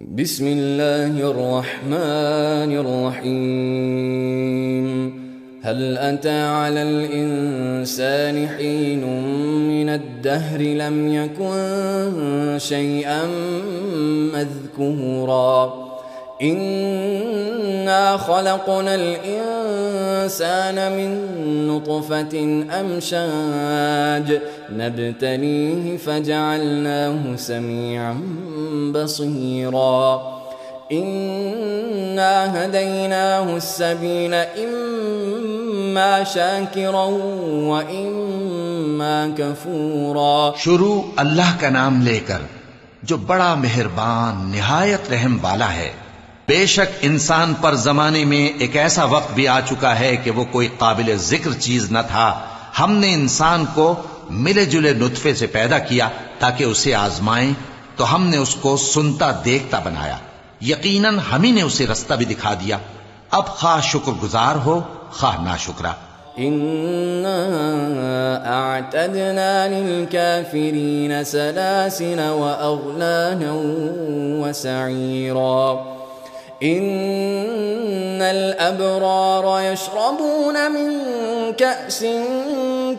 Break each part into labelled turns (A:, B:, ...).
A: बिस्मिल्लाहिर्रहमानिर्रहीम। हल अता अलल इंसानि हीनुम मिनद्दहरि लम यकुन शैअन मज़्कूरा। इन्ना खलक़नल इंसान मिन नुत्फ़तिन अमशाज नब्तलीहि फजअलनाहु समीअन बसीरा। इन्ना हदैनाहु अस्सबील इम्मा शाकिरन व इम्मा कफूरा।
B: शुरू अल्लाह का नाम लेकर जो बड़ा मेहरबान निहायत रहम वाला है। बेशक इंसान पर जमाने में एक ऐसा वक्त भी आ चुका है कि वो कोई काबिल जिक्र चीज न था। हमने इंसान को मिले जुले नुत्फे से पैदा किया ताकि उसे आजमाएं, तो हमने उसको सुनता देखता बनाया। यकीनन हम ही ने उसे रास्ता भी दिखा दिया। अब खाह शुक्रगुजार हो खाह नाशुक्रा।
A: इन्ना अअतदना लिलकाफिरीन सलासिल व अगलाला व सईरा। इन्नल अबरार यशरबून मिन कअसिन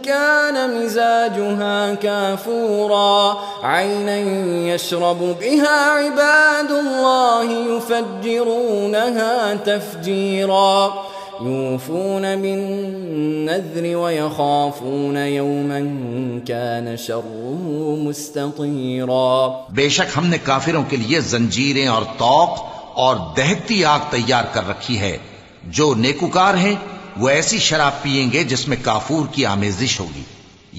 A: कान मिजाजुहा काफूरा। ऐनन यशरबु बिहा इबादुल्लाहि युफज्जिरूनहा तफजीरा। यूफून बिन्नज़्र व यखाफून यौमन कान शर्रुहु मुस्ततीरा।
B: बेशक हमने काफिरों के लिए जंजीरें और तौक और दहकती आग तैयार कर रखी है। जो नेकुकार हैं वो ऐसी शराब पिएंगे जिसमें काफूर की आमेजिश होगी।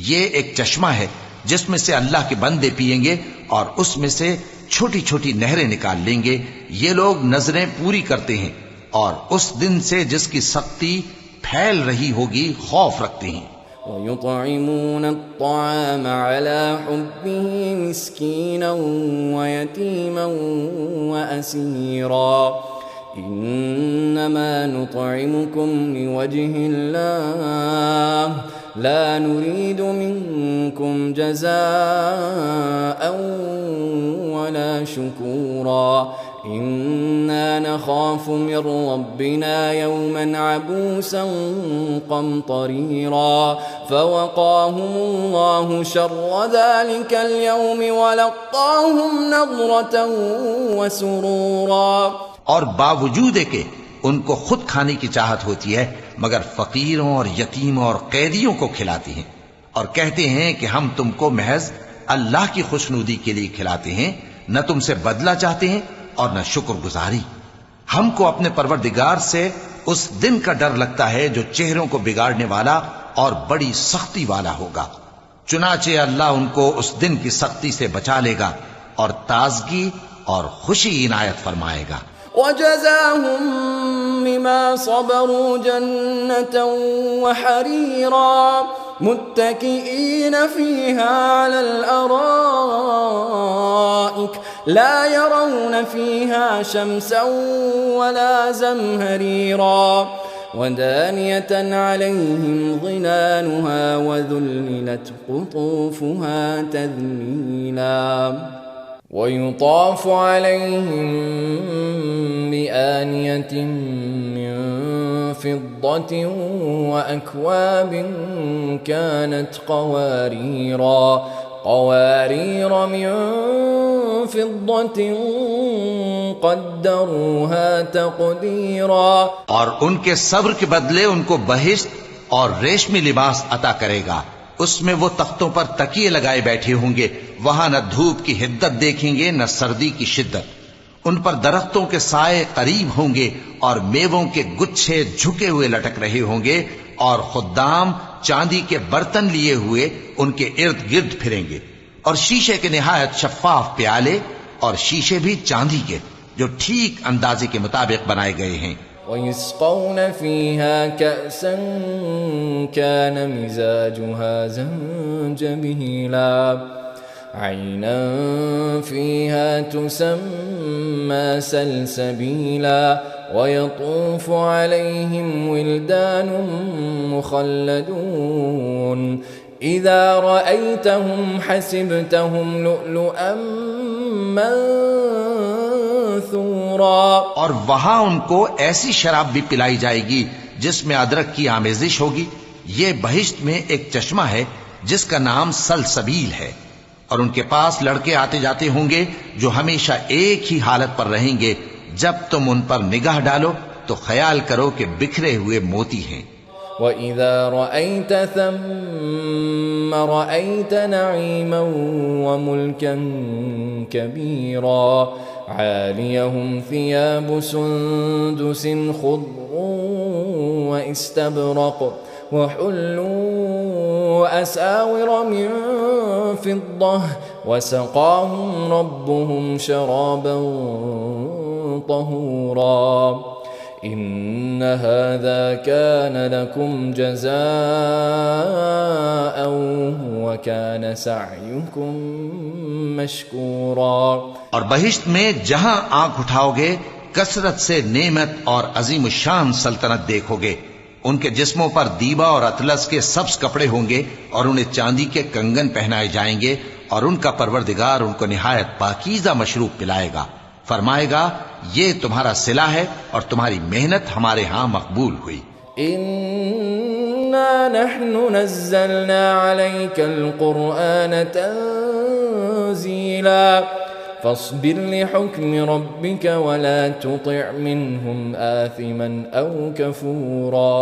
B: ये एक चश्मा है जिसमें से अल्लाह के बंदे पिएंगे और उसमें से छोटी छोटी नहरें निकाल लेंगे। ये लोग नजरें पूरी करते हैं और उस दिन से जिसकी सख्ती फैल रही होगी खौफ रखते हैं।
A: वयुतइमून अत्तआम अला हुब्बिही मिस्कीनन व यतीमन व असीरा। इन्नमा नुतइमुकुम लिवजहिल्लाह ला नुरीदु मिनकुम जज़ाअन वला शुकूरा। इन्ना नखाफु मिन रब्बिना यौमन अबूसन क़मतरीरा। फ़वक़ाहुमुल्लाहु शर्र ज़ालिकल यौमि व लक़्क़ाहुम नज़रतन व सुरूरा।
B: और बावजूद के उनको खुद खाने की चाहत होती है मगर फकीरों और यतीमों और कैदियों को खिलाती हैं और कहते हैं कि हम तुमको महज अल्लाह की खुशनुदी के लिए खिलाते हैं, न तुमसे बदला चाहते हैं और न शुक्रगुजारी। हमको अपने परवरदिगार से उस दिन का डर लगता है जो चेहरों को बिगाड़ने वाला और बड़ी सख्ती वाला होगा। चुनाचे अल्लाह उनको उस दिन की सख्ती से बचा लेगा और ताजगी और खुशी इनायत फरमाएगा।
A: वजज़ाहुम बिमा सबरू जन्नतन व हरीरा। मुत्तकिईन फीहा अलल अराइक ला यरौन फीहा शम्सन वला ज़महरीरा। वदानियतन अलैहिम ज़िलालुहा वज़ुल्लिलत क़ुतूफ़ुहा तज़लीला। वयुताफ़ु अलैहिम बिआनियतिन मिन फ़िद्दतिन व अक्वाबिन कानत क़वारीरा। क़वारीर मिन फ़िद्दतिन क़द्दरूहा तक़दीरा।
B: और उनके सब्र के बदले उनको बहिश्त और रेशमी लिबास अता करेगा। उसमें वो तख्तों पर तकिए लगाए बैठे होंगे। वहां न धूप की हिद्दत देखेंगे न सर्दी की शिद्दत। उन पर दरख्तों के साए करीब होंगे और मेवों के गुच्छे झुके हुए लटक रहे होंगे और खुद्दाम चांदी के बर्तन लिए हुए उनके इर्द गिर्द फिरेंगे और शीशे के निहायत शफ्फाफ प्याले और शीशे भी चांदी के जो ठीक अंदाजे के मुताबिक बनाए गए हैं।
A: वयुस्क़ौन फ़ीहा कअसन कान मिज़ाजुहा ज़ंजबीला। ऐनन फ़ीहा तुसम्मा सलसबीला। वयतूफ़ु अलैहिम विल्दानुम मुख़ल्लदून। इज़ा रअयतहुम हसिबतहुम लुअलुअन
B: और वहां उनको ऐसी शराब भी पिलाई जाएगी जिसमें अदरक की आमेजिश होगी। ये बहिश्त में एक चश्मा है जिसका नाम सलसबील है, और उनके पास लड़के आते जाते होंगे जो हमेशा एक ही हालत पर रहेंगे। जब तुम उन पर निगाह डालो तो ख्याल करो कि बिखरे हुए मोती हैं।
A: वइज़ा रअयत थम्म रअयत नईमन व मुल्कन कबीरा आलियहुम थियाबु सुंदुसिन खुद्रुन व इस्तबरक़ वहुल्लू असाविर मिन फिद्दह वसक़ाहुम रब्बुहुम शराबन तहूरा इन्न हाज़ा कान लकुम जज़ाअन व कान सअयुकुम मशकूरा।
B: और बहिश्त में जहां आंख उठाओगे कसरत से नेमत और अजीम शान सल्तनत देखोगे। उनके जिस्मों पर दीबा और अतलस के सब्ज कपड़े होंगे और उन्हें चांदी के कंगन पहनाए जाएंगे, और उनका परवरदिगार उनको निहायत पाकीज़ा मशरूब पिलाएगा। फरमाएगा, ये तुम्हारा सिला है और तुम्हारी मेहनत हमारे यहां मकबूल हुई।
A: इन्ना नहनु नज़्ज़लना अलैकल कुरआन तंज़ीला फस्बिर लिहुक्मि रब्बिक वला तुतिअ मिनहुम आथिमन औ कफूरा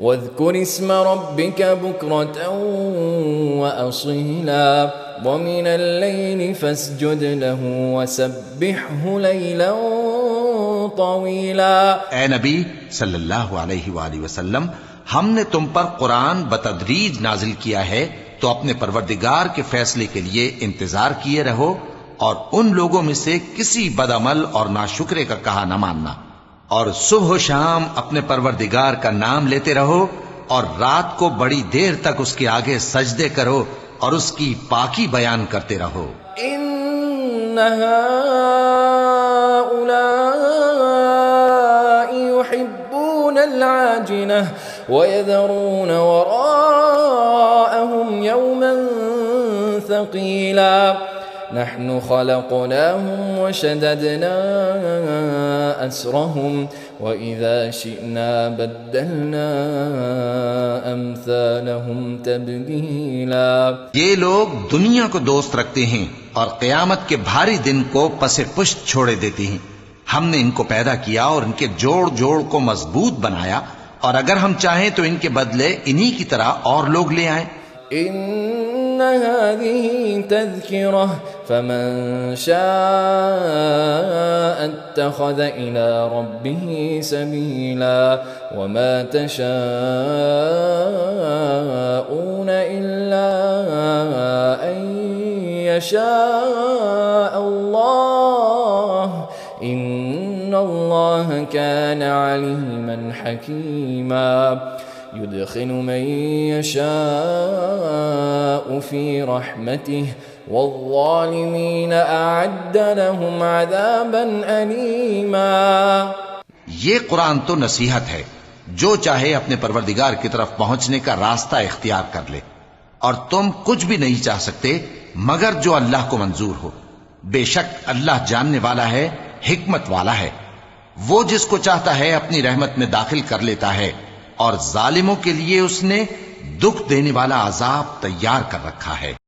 A: वज़्कुर इस्म रब्बिक बुक्रतन व असीला वमिनल लैलि फस्जुद लहू वसब्बिहहु लैलन तवीला।
B: ए नबी सल्लल्लाहु अलैहि वसल्लम, हमने तुम पर कुरान बतदरीज नाजिल किया है, तो अपने परवरदिगार के फैसले के लिए इंतजार किए रहो, और उन लोगों में से किसी बदअमल और नाशुक्रे का कहा न मानना, और सुबह शाम अपने परवरदिगार का नाम लेते रहो, और रात को बड़ी देर तक उसके आगे सजदे करो और उसकी पाकी बयान करते रहो।
A: इन्ना हाउलाई युहिब्बूनल आजिलह व यदरून वराअहुम यौमन थकीला नहनु खलक़नाहुम व शददना अस्रहुम व इज़ा शिअना बद्दलना अम्सालहुम तब्दीला।
B: ये लोग दुनिया को दोस्त रखते हैं और क़यामत के भारी दिन को पसे पुष्ट छोड़े देते हैं। हमने इनको पैदा किया और इनके जोड़ जोड़ को मजबूत बनाया, और अगर हम चाहें तो इनके बदले इन्हीं की तरह और लोग ले आए।
A: इन्ना हाज़िही तज़किरह फमन शाअ इत्तख़ज़ इला रब्बिही सबीला वमा तशाऊन इल्ला अन यशाअ अल्लाह इन्नल्लाह कान अलीमन हकीमा युदखिलु मन यशाअ फी रहमतिहि वज़्ज़ालिमीन अअद्द लहुम अज़ाबन अलीमा।
B: ये कुरान तो नसीहत है, जो चाहे अपने परवरदिगार की तरफ पहुंचने का रास्ता इख्तियार कर ले, और तुम कुछ भी नहीं चाह सकते मगर जो अल्लाह को मंजूर हो। बेशक अल्लाह जानने वाला है, हिकमत वाला है। वो जिसको चाहता है अपनी रहमत में दाखिल कर लेता है, और जालिमों के लिए उसने दुख देने वाला अजाब तैयार कर रखा है।